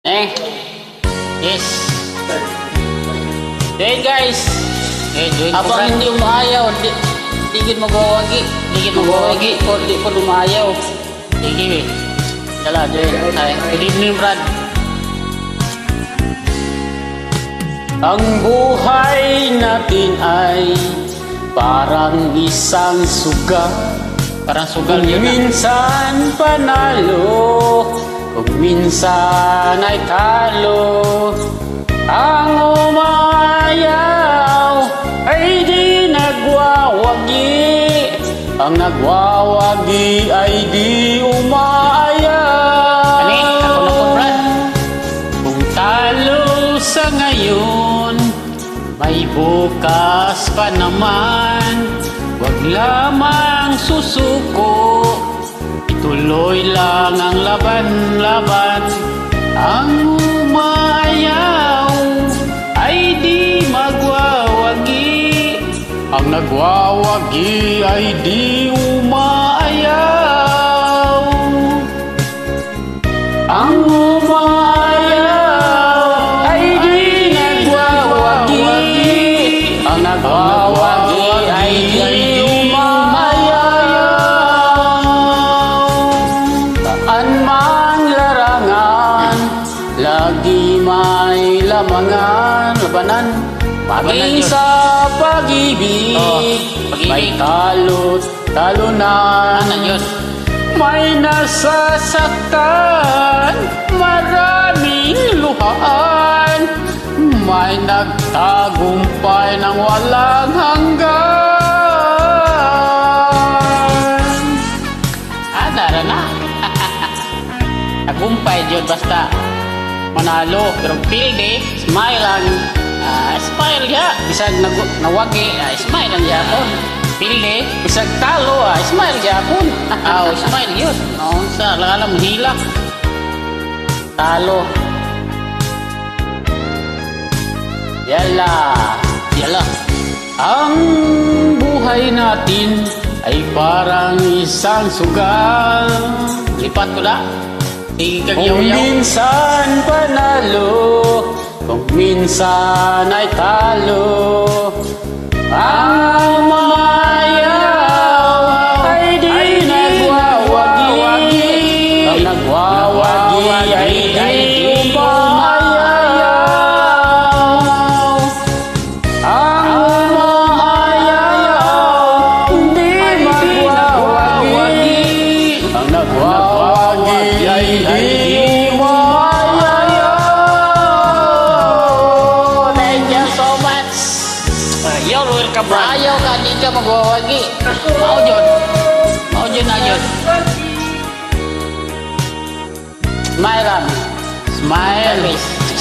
Yes. Okay guys. Abang hindi umayaw, di gid magwawagi. Kung di pa umayaw. Sige. Dala, good evening, Brad. Ang buhay natin ay parang isang sugal. Parang sugal yun. Kung minsan panalo, kung minsan ay talo. Ang umayaw ay di nagwawagi. Ang nagwawagi ay di umayaw. Ako na po, Brad. Kung talo sa ngayon, may bukas pa naman. Huwag lamang susuko, ituloy lang ang laban-laban. Ang umayaw ay di magwawagi. Ang nagwawagi ay di umayaw. Ang umayaw ay di nagwawagi. Ang nagwawagi ay di umayaw. Saan man larangan, lagi may labanan. Maging sa pag-ibig, may talunan. May nasasaktan, maraming luhaan. May nagtagumpay ng walang hanggan. Dara na. Tagumpay dyan basta manalo. Pero pilde, smile lang. Smile ya. Bisag nawagi, smile lang yapon. Pilde, bisag talo, smile yapon. Smile yun. Sa alam hilak. Talo. Yala. Ang buhay natin ay parang isang sugal. Lipat ko na. Kung minsan panalo, kung minsan ay talo. Ang umayaw ay di nagwawagi. Ang nagwawagi ay di umayaw. Ang umayaw hindi magwawagi. Ang nagwawagi ay di ayaw ka, di ka magwawagi. Mau dyan na yun. Smile lang. Smile.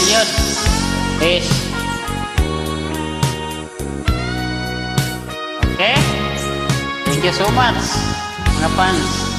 Yun. Yes. Okay? Thank you so much, mga fans.